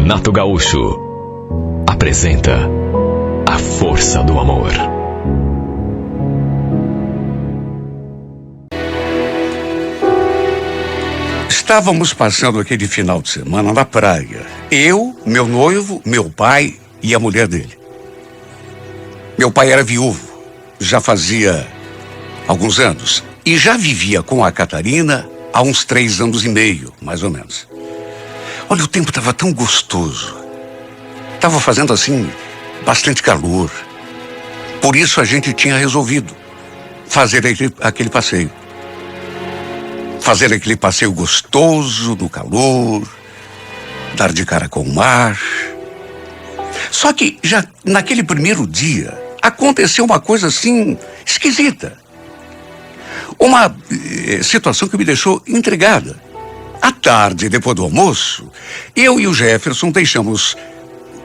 Renato Gaúcho apresenta A Força do Amor. Estávamos passando aquele final de semana na praia. Eu, meu noivo, meu pai e a mulher dele. Meu pai era viúvo, já fazia alguns anos. E já vivia com a Catarina há uns 3 anos e meio, mais ou menos. Olha, o tempo estava tão gostoso. Estava fazendo, assim, bastante calor. Por isso a gente tinha resolvido fazer aquele passeio. Fazer aquele passeio gostoso, no calor, dar de cara com o mar. Só que já naquele primeiro dia aconteceu uma coisa assim esquisita. Uma situação que me deixou intrigada. À tarde, depois do almoço, eu e o Jefferson deixamos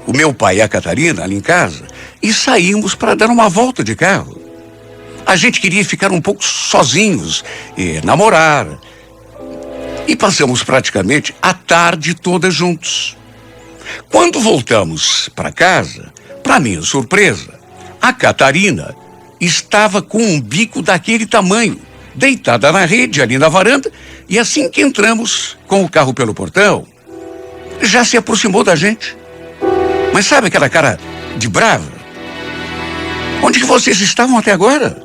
o meu pai e a Catarina ali em casa e saímos para dar uma volta de carro. A gente queria ficar um pouco sozinhos e namorar. E passamos praticamente a tarde toda juntos. Quando voltamos para casa, para minha surpresa, a Catarina estava com um bico daquele tamanho, deitada na rede ali na varanda, e assim que entramos com o carro pelo portão, já se aproximou da gente. Mas sabe aquela cara de brava? Onde que vocês estavam até agora?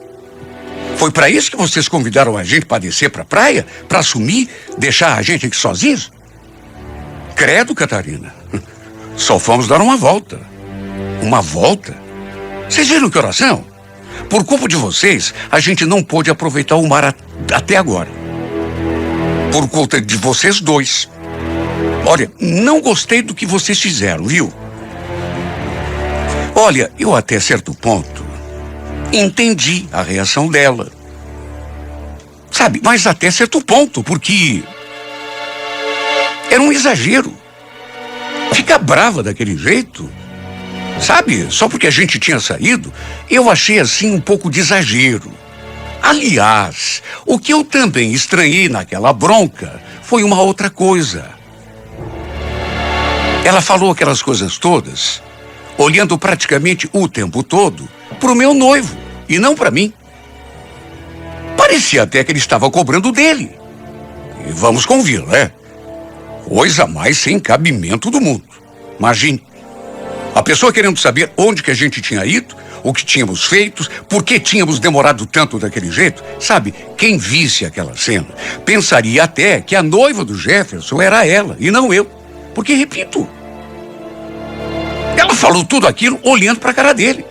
Foi para isso que vocês convidaram a gente para descer para a praia? Para assumir, deixar a gente aqui sozinhos? Credo, Catarina. Só fomos dar uma volta. Uma volta? Vocês viram que horas são? Por culpa de vocês, a gente não pôde aproveitar o mar até agora. Por conta de vocês dois. Olha, não gostei do que vocês fizeram, viu? Olha, eu até certo ponto entendi a reação dela. Sabe, mas até certo ponto, porque era um exagero. Ficar brava daquele jeito, sabe, só porque a gente tinha saído, eu achei assim um pouco de exagero. Aliás, o que eu também estranhei naquela bronca foi uma outra coisa. Ela falou aquelas coisas todas, olhando praticamente o tempo todo pro meu noivo e não para mim. Parecia até que ele estava cobrando dele. E vamos convir, né? Coisa mais sem cabimento do mundo. Imagine, a pessoa querendo saber onde que a gente tinha ido, o que tínhamos feito, por que tínhamos demorado tanto daquele jeito. Sabe, quem visse aquela cena pensaria até que a noiva do Jefferson era ela e não eu. Porque, repito, ela falou tudo aquilo olhando para a cara dele.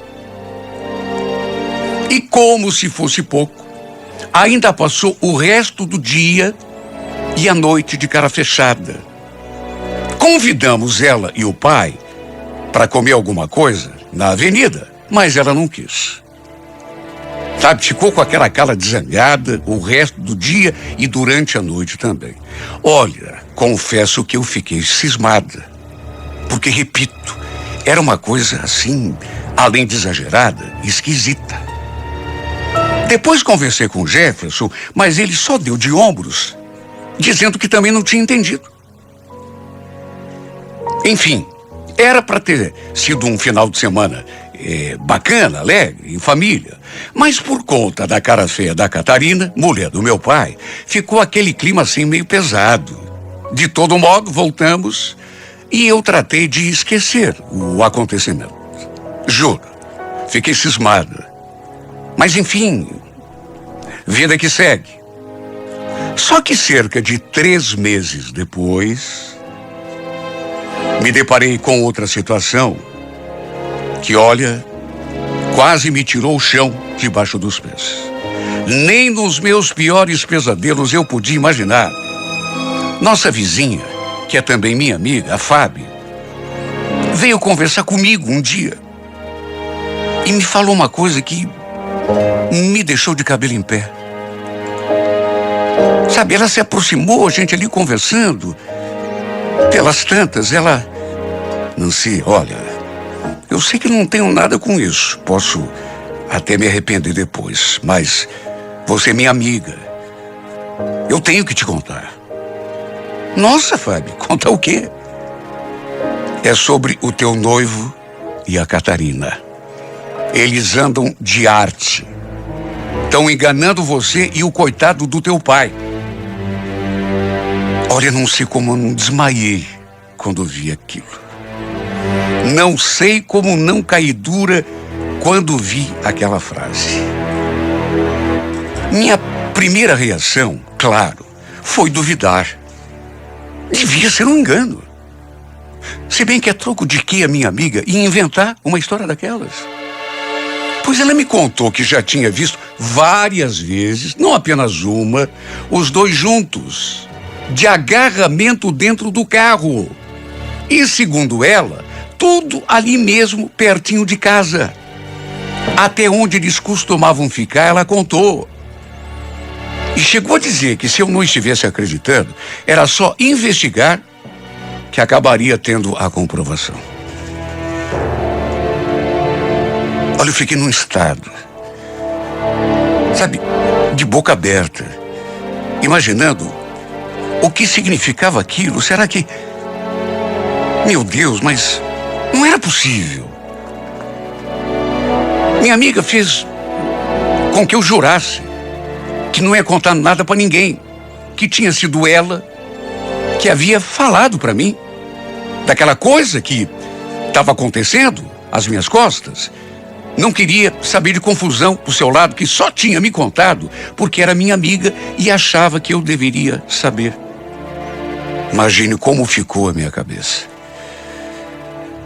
E como se fosse pouco, ainda passou o resto do dia e a noite de cara fechada. Convidamos ela e o pai para comer alguma coisa na avenida, mas ela não quis. Sabe, ficou com aquela cara de zangada o resto do dia e durante a noite também. Olha, confesso que eu fiquei cismada. Porque, repito, era uma coisa assim, além de exagerada, esquisita. Depois conversei com o Jefferson, mas ele só deu de ombros, dizendo que também não tinha entendido. Enfim, era para ter sido um final de semana bacana, alegre, em família. Mas por conta da cara feia da Catarina, mulher do meu pai, ficou aquele clima assim meio pesado. De todo modo, voltamos e eu tratei de esquecer o acontecimento. Juro, fiquei cismada. Mas enfim, vida que segue. Só que cerca de 3 meses depois, me deparei com outra situação que, olha, quase me tirou o chão debaixo dos pés. Nem nos meus piores pesadelos eu podia imaginar. Nossa vizinha, que é também minha amiga, a Fábio, veio conversar comigo um dia e me falou uma coisa que me deixou de cabelo em pé. Sabe, ela se aproximou, a gente ali conversando. Pelas tantas, ela... Nancy, olha, eu sei que não tenho nada com isso. Posso até me arrepender depois, mas você é minha amiga. Eu tenho que te contar. Nossa, Fábio, conta o quê? É sobre o teu noivo e a Catarina. Eles andam de arte. Estão enganando você e o coitado do teu pai. Olha, não sei como eu não desmaiei quando vi aquilo. Não sei como não caí dura quando vi aquela frase. Minha primeira reação, claro, foi duvidar. Devia ser um engano. Se bem que é troco de que a minha amiga ia inventar uma história daquelas. Pois ela me contou que já tinha visto várias vezes, não apenas uma, os dois juntos, de agarramento dentro do carro. E, segundo ela, tudo ali mesmo, pertinho de casa. Até onde eles costumavam ficar, ela contou. E chegou a dizer que se eu não estivesse acreditando, era só investigar que acabaria tendo a comprovação. Olha, eu fiquei num estado, sabe, de boca aberta, imaginando o que significava aquilo. Será que... Meu Deus, mas não era possível. Minha amiga fez com que eu jurasse que não ia contar nada para ninguém, que tinha sido ela que havia falado para mim daquela coisa que estava acontecendo às minhas costas. Não queria saber de confusão do seu lado, que só tinha me contado porque era minha amiga e achava que eu deveria saber. Imagine como ficou a minha cabeça.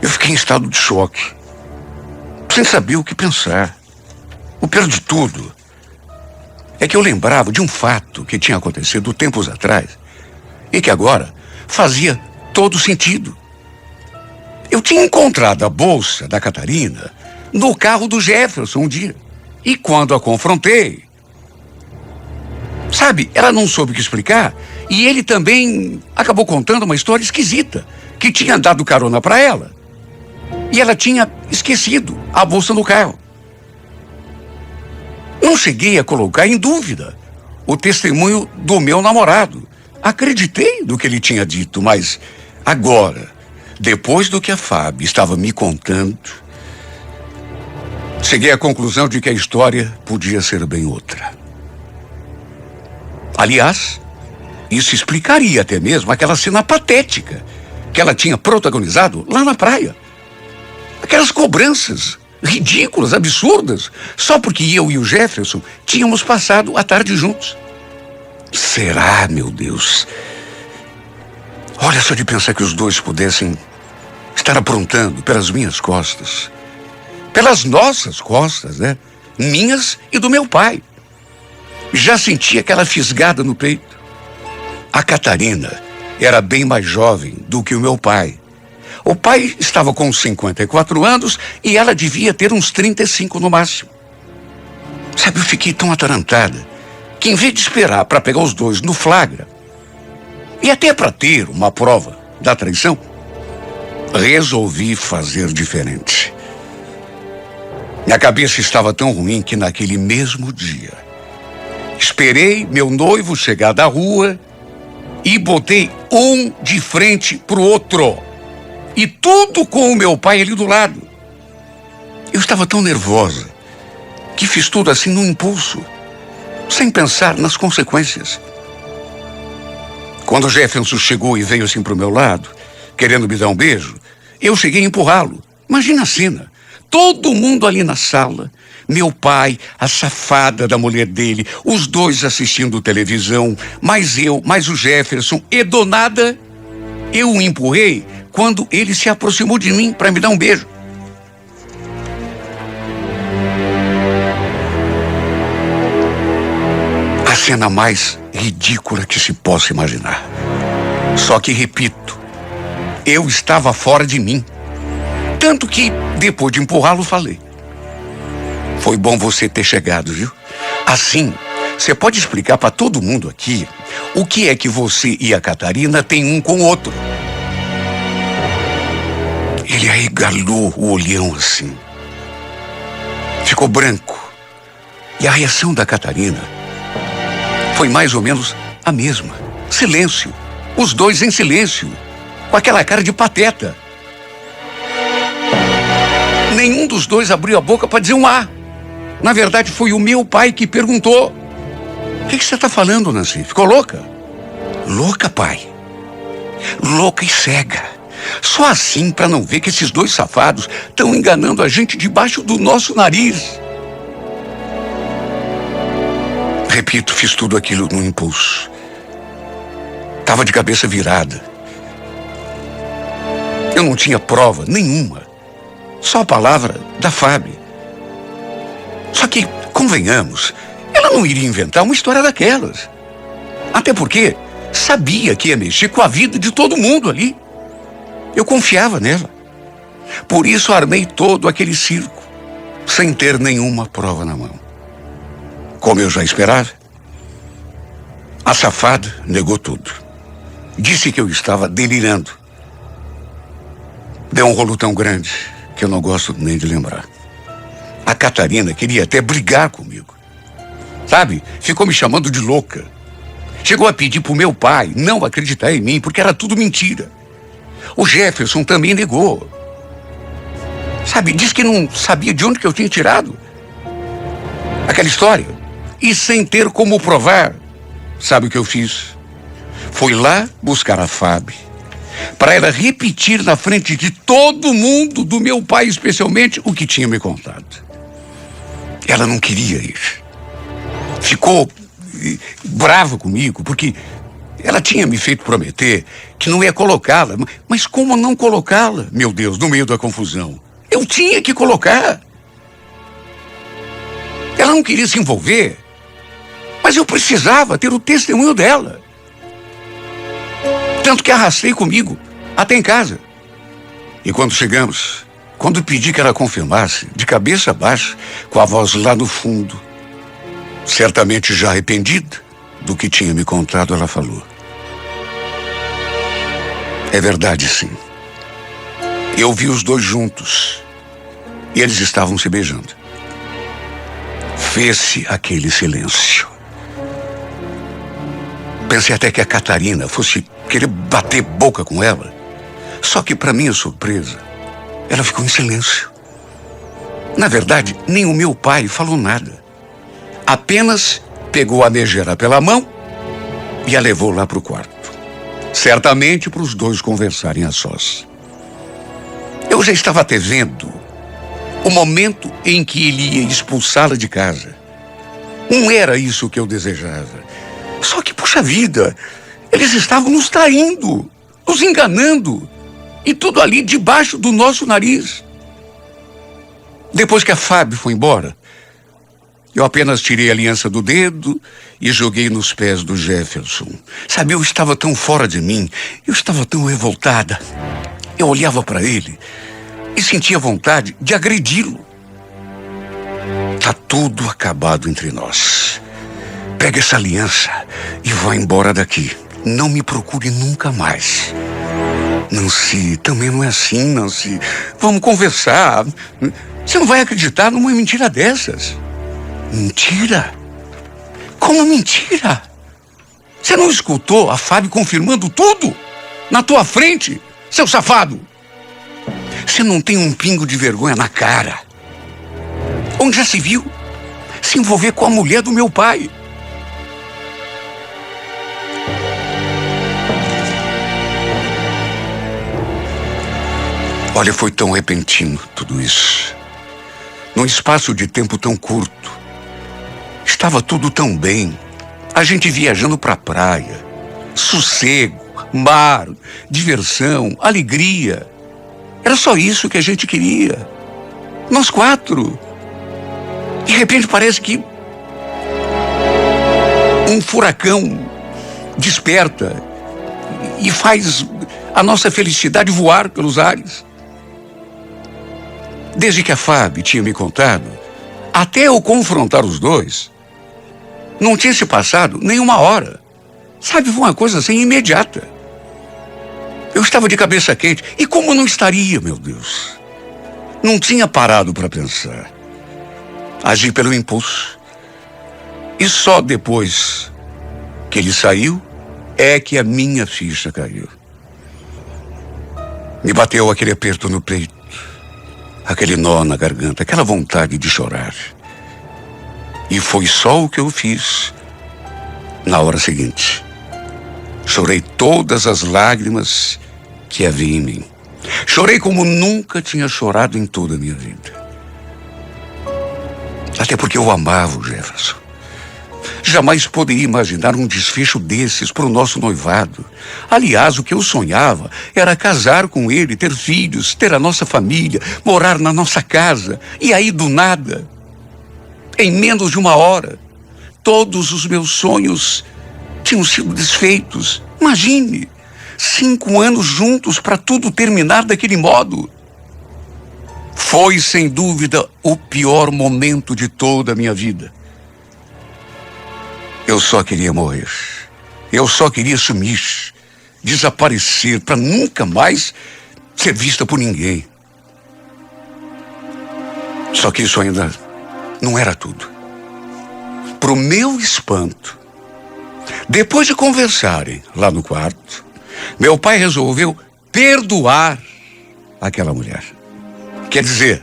Eu fiquei em estado de choque, sem saber o que pensar. O pior de tudo é que eu lembrava de um fato que tinha acontecido tempos atrás e que agora fazia todo sentido. Eu tinha encontrado a bolsa da Catarina no carro do Jefferson um dia. E quando a confrontei, sabe, ela não soube o que explicar e ele também acabou contando uma história esquisita, que tinha dado carona para ela. E ela tinha esquecido a bolsa no carro. Não cheguei a colocar em dúvida o testemunho do meu namorado. Acreditei no que ele tinha dito, mas agora, depois do que a Fábio estava me contando, cheguei à conclusão de que a história podia ser bem outra. Aliás, isso explicaria até mesmo aquela cena patética que ela tinha protagonizado lá na praia. Aquelas cobranças ridículas, absurdas, só porque eu e o Jefferson tínhamos passado a tarde juntos. Será, meu Deus? Olha, só de pensar que os dois pudessem estar aprontando pelas minhas costas, pelas nossas costas, né? Minhas e do meu pai. Já senti aquela fisgada no peito. A Catarina era bem mais jovem do que o meu pai. O pai estava com 54 anos e ela devia ter uns 35 no máximo. Sabe, eu fiquei tão atarantada que, em vez de esperar para pegar os dois no flagra, e até para ter uma prova da traição, resolvi fazer diferente. Minha cabeça estava tão ruim que naquele mesmo dia esperei meu noivo chegar da rua e botei um de frente pro outro. E tudo com o meu pai ali do lado. Eu estava tão nervosa que fiz tudo assim num impulso, sem pensar nas consequências. Quando o Jefferson chegou e veio assim pro meu lado, querendo me dar um beijo, eu cheguei a empurrá-lo. Imagina a cena. Todo mundo ali na sala, meu pai, a safada da mulher dele, os dois assistindo televisão, mais eu, mais o Jefferson, e do nada, eu o empurrei quando ele se aproximou de mim para me dar um beijo. A cena mais ridícula que se possa imaginar. Só que, repito, eu estava fora de mim. Tanto que, depois de empurrá-lo, falei: foi bom você ter chegado, viu? Assim, você pode explicar para todo mundo aqui o que é que você e a Catarina têm um com o outro. Ele arregalou o olhão assim. Ficou branco. E a reação da Catarina foi mais ou menos a mesma. Silêncio. Os dois em silêncio, com aquela cara de pateta. nenhum dos dois abriu a boca para dizer um A. Na verdade, foi o meu pai que perguntou: o que você está falando, Nancy? Ficou louca? Louca, pai. Louca e cega. Só assim para não ver que esses dois safados estão enganando a gente debaixo do nosso nariz. Repito, fiz tudo aquilo no impulso. Tava de cabeça virada. Eu não tinha prova nenhuma. Só a palavra da Fábio. Só que, convenhamos, ela não iria inventar uma história daquelas. Até porque sabia que ia mexer com a vida de todo mundo ali. Eu confiava nela. Por isso armei todo aquele circo, sem ter nenhuma prova na mão. Como eu já esperava, a safada negou tudo. Disse que eu estava delirando. Deu um rolo tão grande que eu não gosto nem de lembrar. A Catarina queria até brigar comigo. Sabe? Ficou me chamando de louca. Chegou a pedir pro meu pai não acreditar em mim, porque era tudo mentira. O Jefferson também negou. Sabe, disse que não sabia de onde que eu tinha tirado aquela história. E sem ter como provar, sabe o que eu fiz? Fui lá buscar a Fábio, para ela repetir na frente de todo mundo, do meu pai especialmente, o que tinha me contado. Ela não queria ir. Ficou brava comigo, porque ela tinha me feito prometer que não ia colocá-la. Mas como não colocá-la, meu Deus, no meio da confusão? Eu tinha que colocar. Ela não queria se envolver, mas eu precisava ter o testemunho dela. Tanto que arrastei comigo até em casa. E quando chegamos, quando pedi que ela confirmasse, de cabeça baixa, com a voz lá no fundo, certamente já arrependida do que tinha me contado, ela falou: é verdade, sim. Eu vi os dois juntos e eles estavam se beijando. Fez-se aquele silêncio. Pensei até que a Catarina fosse querer bater boca com ela. Só que, para minha surpresa, ela ficou em silêncio. Na verdade, nem o meu pai falou nada. Apenas pegou a megera pela mão e a levou lá para o quarto. Certamente para os dois conversarem a sós. Eu já estava até vendo o momento em que ele ia expulsá-la de casa. Não era isso que eu desejava. Só que, puxa vida, eles estavam nos traindo, nos enganando. E tudo ali debaixo do nosso nariz. Depois que a Fábio foi embora, eu apenas tirei a aliança do dedo e joguei nos pés do Jefferson. Sabe, eu estava tão fora de mim, eu estava tão revoltada. Eu olhava para ele e sentia vontade de agredi-lo. Tá tudo acabado entre nós. Pega essa aliança e vá embora daqui. Não me procure nunca mais. Nancy, também não é assim, Nancy. Vamos conversar. Você não vai acreditar numa mentira dessas. Mentira? Como mentira? Você não escutou a Fábio confirmando tudo? Na tua frente, seu safado. Você não tem um pingo de vergonha na cara. Onde já se viu se envolver com a mulher do meu pai? Olha, foi tão repentino tudo isso. Num espaço de tempo tão curto. Estava tudo tão bem. A gente viajando pra praia. Sossego, mar, diversão, alegria. Era só isso que a gente queria. Nós quatro. De repente parece que um furacão desperta e faz a nossa felicidade voar pelos ares. Desde que a Fábio tinha me contado, até eu confrontar os dois, não tinha se passado nenhuma hora. Sabe, foi uma coisa assim imediata. Eu estava de cabeça quente. E como não estaria, meu Deus? Não tinha parado para pensar. Agi pelo impulso. E só depois que ele saiu é que a minha ficha caiu. Me bateu aquele aperto no peito. aquele nó na garganta, aquela vontade de chorar. E foi só o que eu fiz na hora seguinte. Chorei todas as lágrimas que havia em mim. Chorei como nunca tinha chorado em toda a minha vida. Até porque eu amava o Jefferson. Jamais poderia imaginar um desfecho desses para o nosso noivado. Aliás, o que eu sonhava era casar com ele, ter filhos, ter a nossa família, morar na nossa casa. E aí, do nada, em menos de uma hora, todos os meus sonhos tinham sido desfeitos. Imagine, 5 anos juntos para tudo terminar daquele modo. Foi, sem dúvida, o pior momento de toda a minha vida. Eu só queria morrer. Eu só queria sumir, desaparecer, para nunca mais ser vista por ninguém. Só que isso ainda não era tudo. Pro meu espanto, depois de conversarem lá no quarto, meu pai resolveu perdoar aquela mulher. Quer dizer,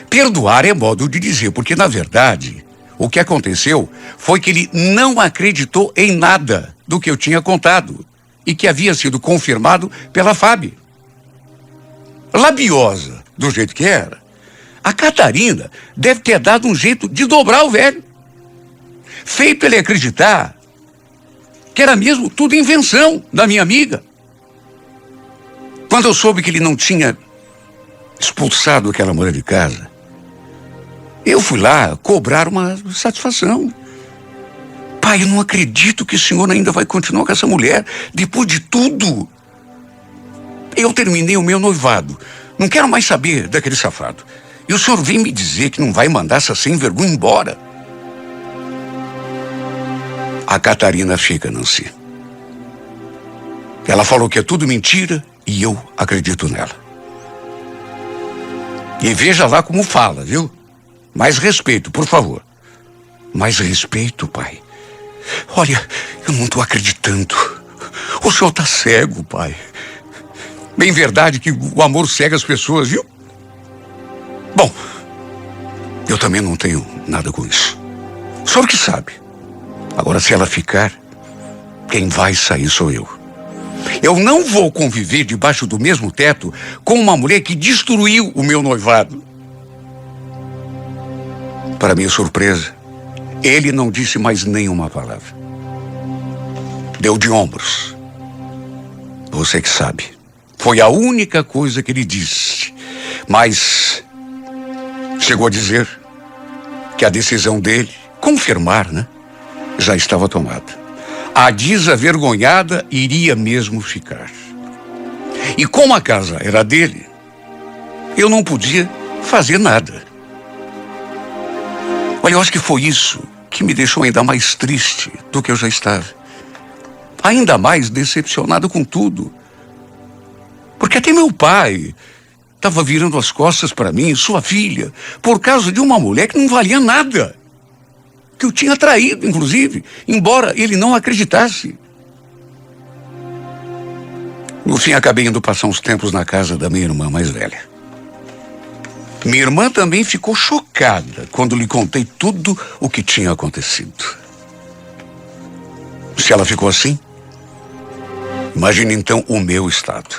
perdoar é modo de dizer, porque na verdade o que aconteceu foi que ele não acreditou em nada do que eu tinha contado e que havia sido confirmado pela Fábio. Labiosa, do jeito que era, a Catarina deve ter dado um jeito de dobrar o velho. Feito ele acreditar que era mesmo tudo invenção da minha amiga. Quando eu soube que ele não tinha expulsado aquela mulher de casa, eu fui lá cobrar uma satisfação. Pai, eu não acredito que o senhor ainda vai continuar com essa mulher depois de tudo. Eu terminei o meu noivado. Não quero mais saber daquele safado. E o senhor vem me dizer que não vai mandar essa sem vergonha embora. A Catarina fica, Nancy. Ela falou que é tudo mentira e eu acredito nela. E veja lá como fala, viu? Mais respeito, por favor. Mais respeito, pai. Olha, eu não estou acreditando. O senhor está cego, pai. Bem verdade que o amor cega as pessoas, viu? Bom, eu também não tenho nada com isso. O senhor que sabe. Agora, se ela ficar, quem vai sair sou eu. Eu não vou conviver debaixo do mesmo teto com uma mulher que destruiu o meu noivado. Para minha surpresa, ele não disse mais nenhuma palavra. Deu de ombros. Você que sabe. Foi a única coisa que ele disse. Mas chegou a dizer que a decisão dele, confirmar, né, já estava tomada. A desavergonhada iria mesmo ficar. E como a casa era dele, eu não podia fazer nada. Olha, eu acho que foi isso que me deixou ainda mais triste do que eu já estava. Ainda mais decepcionado com tudo. Porque até meu pai estava virando as costas para mim, sua filha, por causa de uma mulher que não valia nada. Que eu tinha traído, inclusive, embora ele não acreditasse. No fim, acabei indo passar uns tempos na casa da minha irmã mais velha. Minha irmã também ficou chocada quando lhe contei tudo o que tinha acontecido. Se ela ficou assim, imagine então o meu estado.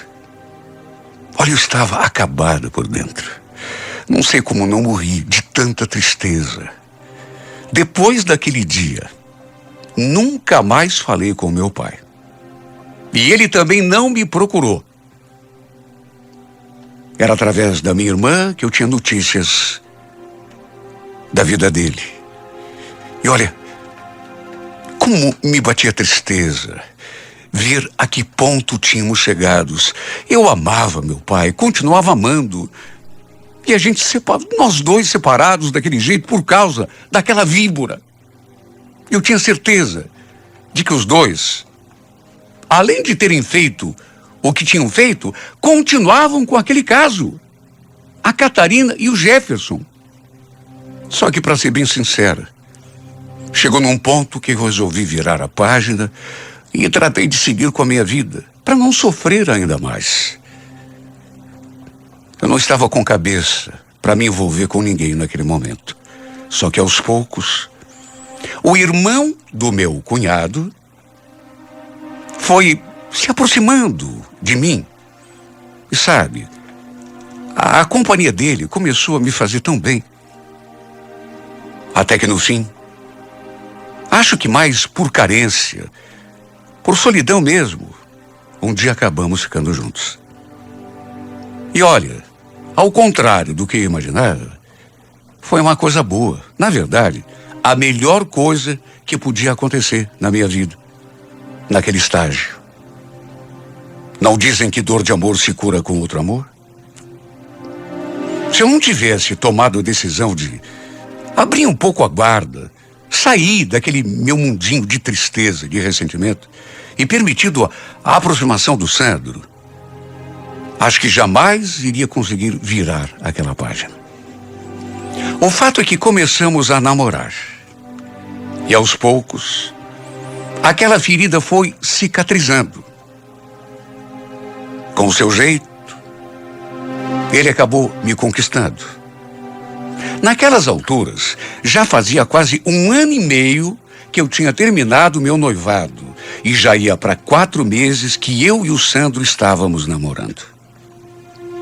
Olha, eu estava acabada por dentro. Não sei como não morri de tanta tristeza. Depois daquele dia, nunca mais falei com meu pai. E ele também não me procurou. Era através da minha irmã que eu tinha notícias da vida dele. E olha, como me batia tristeza ver a que ponto tínhamos chegados. Eu amava meu pai, continuava amando. E a gente nós dois separados daquele jeito por causa daquela víbora. Eu tinha certeza de que os dois, além de terem feito o que tinham feito, continuavam com aquele caso. A Catarina e o Jefferson. Só que, para ser bem sincera, chegou num ponto que eu resolvi virar a página e tratei de seguir com a minha vida, para não sofrer ainda mais. Eu não estava com cabeça para me envolver com ninguém naquele momento. Só que aos poucos, o irmão do meu cunhado foi se aproximando de mim. E sabe, a companhia dele começou a me fazer tão bem. Até que no fim, acho que mais por carência, por solidão mesmo, um dia acabamos ficando juntos. E olha, ao contrário do que eu imaginava, foi uma coisa boa. Na verdade, a melhor coisa que podia acontecer na minha vida, naquele estágio. Não dizem que dor de amor se cura com outro amor? Se eu não tivesse tomado a decisão de abrir um pouco a guarda, sair daquele meu mundinho de tristeza, de ressentimento, e permitido a aproximação do Sandro, acho que jamais iria conseguir virar aquela página. O fato é que começamos a namorar. E aos poucos, aquela ferida foi cicatrizando. Com o seu jeito, ele acabou me conquistando. Naquelas alturas, já fazia quase 1 ano e meio que eu tinha terminado meu noivado e já ia para 4 meses que eu e o Sandro estávamos namorando.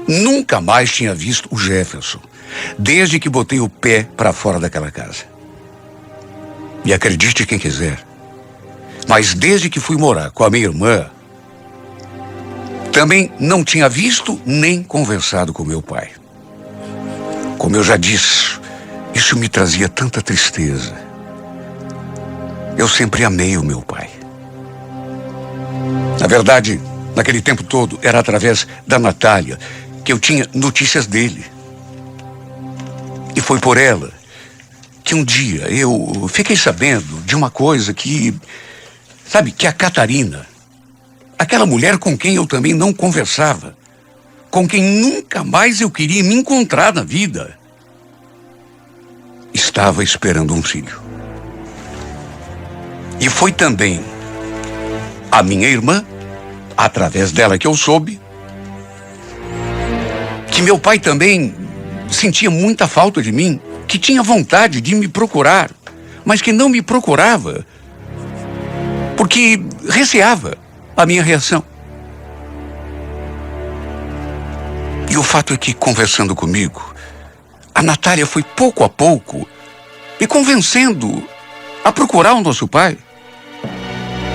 Nunca mais tinha visto o Jefferson, desde que botei o pé para fora daquela casa. E acredite quem quiser, mas desde que fui morar com a minha irmã, também não tinha visto nem conversado com meu pai. Como eu já disse, isso me trazia tanta tristeza. Eu sempre amei o meu pai. Na verdade, naquele tempo todo, era através da Natália que eu tinha notícias dele. E foi por ela que um dia eu fiquei sabendo de uma coisa que, sabe, que a Catarina, aquela mulher com quem eu também não conversava, com quem nunca mais eu queria me encontrar na vida, estava esperando um filho. E foi também a minha irmã, através dela que eu soube, que meu pai também sentia muita falta de mim, que tinha vontade de me procurar, mas que não me procurava porque receava a minha reação. E o fato é que, conversando comigo, a Natália foi pouco a pouco me convencendo a procurar o nosso pai.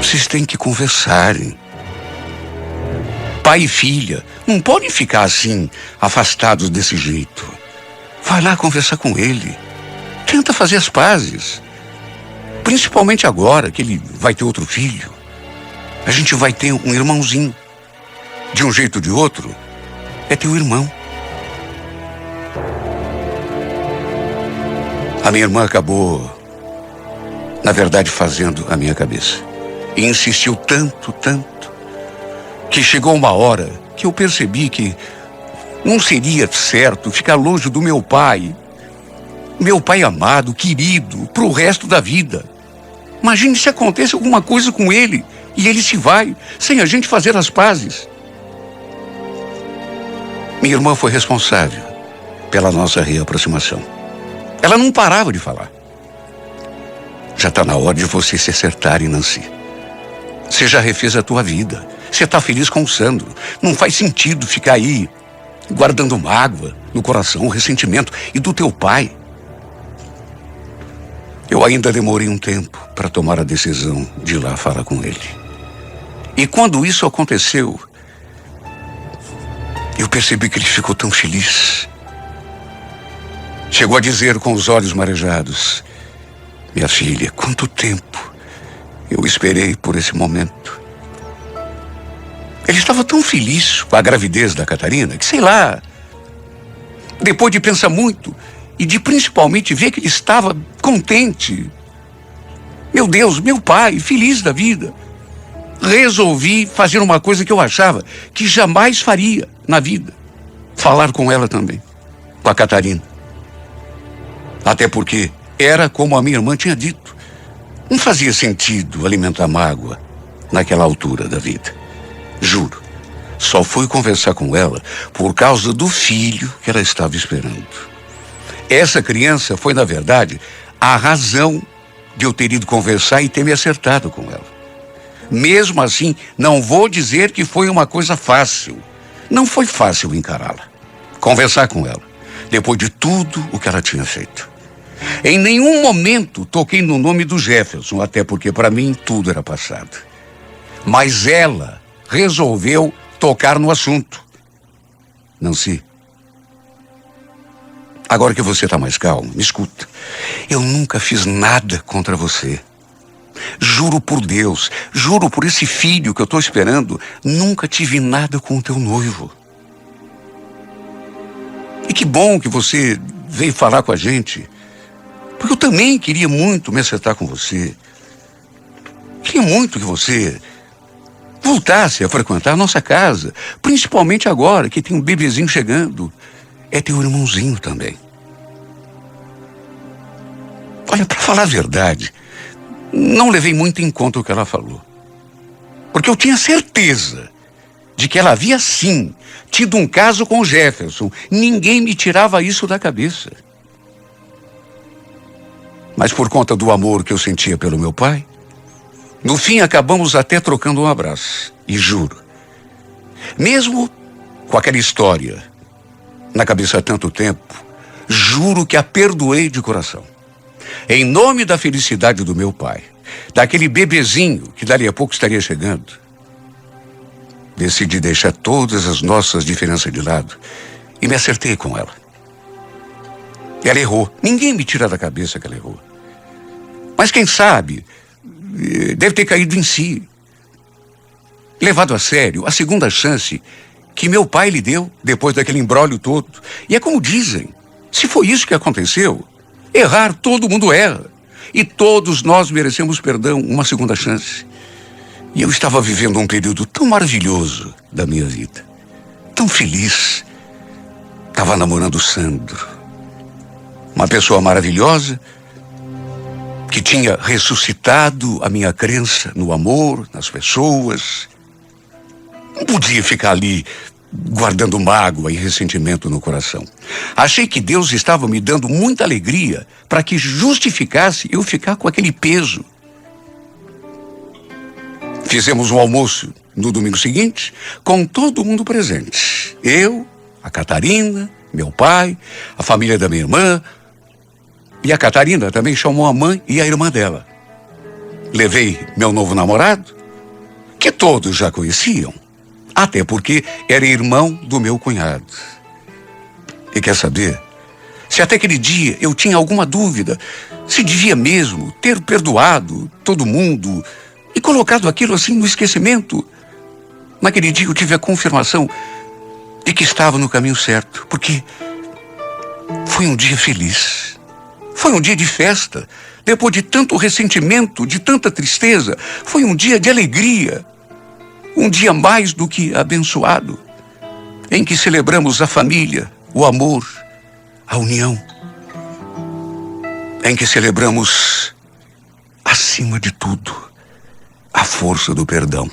Vocês têm que conversarem. Pai e filha não podem ficar assim, afastados desse jeito. Vai lá conversar com ele. Tenta fazer as pazes. Principalmente agora que ele vai ter outro filho. A gente vai ter um irmãozinho. De um jeito ou de outro, é teu irmão. A minha irmã acabou, na verdade, fazendo a minha cabeça. E insistiu tanto, que chegou uma hora que eu percebi que não seria certo ficar longe do meu pai amado, querido, pro resto da vida. Imagine se acontece alguma coisa com ele e ele se vai, sem a gente fazer as pazes. Minha irmã foi responsável pela nossa reaproximação. Ela não parava de falar. Já está na hora de você se acertar, Nancy. Você já refez a tua vida. Você está feliz com o Sandro. Não faz sentido ficar aí guardando mágoa no coração, ressentimento. E do teu pai? Eu ainda demorei um tempo para tomar a decisão de ir lá falar com ele. E quando isso aconteceu, eu percebi que ele ficou tão feliz. Chegou a dizer com os olhos marejados: minha filha, quanto tempo eu esperei por esse momento. Ele estava tão feliz com a gravidez da Catarina que, sei lá, depois de pensar muito e de principalmente ver que ele estava contente, meu Deus, meu pai, feliz da vida, resolvi fazer uma coisa que eu achava que jamais faria na vida: falar com ela também, com a Catarina. Até porque era como a minha irmã tinha dito. Não fazia sentido alimentar mágoa naquela altura da vida. Juro. Só fui conversar com ela por causa do filho que ela estava esperando. Essa criança foi, na verdade, a razão de eu ter ido conversar e ter me acertado com ela. Mesmo assim, não vou dizer que foi uma coisa fácil. Não foi fácil encará-la, conversar com ela, depois de tudo o que ela tinha feito. Em nenhum momento toquei no nome do Jefferson, até porque para mim tudo era passado. Mas ela resolveu tocar no assunto. Nancy, agora que você está mais calmo, me escuta. Eu nunca fiz nada contra você. Juro por Deus, juro por esse filho que eu estou esperando, nunca tive nada com o teu noivo. E que bom que você veio falar com a gente, porque eu também queria muito me acertar com você. Queria muito que você voltasse a frequentar a nossa casa, principalmente agora que tem um bebezinho chegando. É teu irmãozinho também. Olha, para falar a verdade, não levei muito em conta o que ela falou. Porque eu tinha certeza de que ela havia, sim, tido um caso com o Jefferson. Ninguém me tirava isso da cabeça. Mas por conta do amor que eu sentia pelo meu pai, no fim acabamos até trocando um abraço. E juro, mesmo com aquela história na cabeça há tanto tempo, juro que a perdoei de coração. Em nome da felicidade do meu pai, daquele bebezinho que dali a pouco estaria chegando, decidi deixar todas as nossas diferenças de lado e me acertei com ela. Ela errou. Ninguém me tira da cabeça que ela errou. Mas quem sabe, deve ter caído em si, levado a sério a segunda chance que meu pai lhe deu depois daquele imbróglio todo. E é como dizem, se foi isso que aconteceu, errar todo mundo erra. E todos nós merecemos perdão, uma segunda chance. E eu estava vivendo um período tão maravilhoso da minha vida, tão feliz. Estava namorando o Sandro, uma pessoa maravilhosa, que tinha ressuscitado a minha crença no amor, nas pessoas. Não podia ficar ali guardando mágoa e ressentimento no coração. Achei que Deus estava me dando muita alegria para que justificasse eu ficar com aquele peso. Fizemos um almoço no domingo seguinte, com todo mundo presente. Eu, a Catarina, meu pai, a família da minha irmã. E a Catarina também chamou a mãe e a irmã dela. Levei meu novo namorado, que todos já conheciam, até porque era irmão do meu cunhado. E quer saber? Se até aquele dia eu tinha alguma dúvida, se devia mesmo ter perdoado todo mundo e colocado aquilo assim no esquecimento, naquele dia eu tive a confirmação de que estava no caminho certo, porque foi um dia feliz. Foi um dia de festa. Depois de tanto ressentimento, de tanta tristeza, foi um dia de alegria. Um dia mais do que abençoado, em que celebramos a família, o amor, a união. Em que celebramos, acima de tudo, a força do perdão.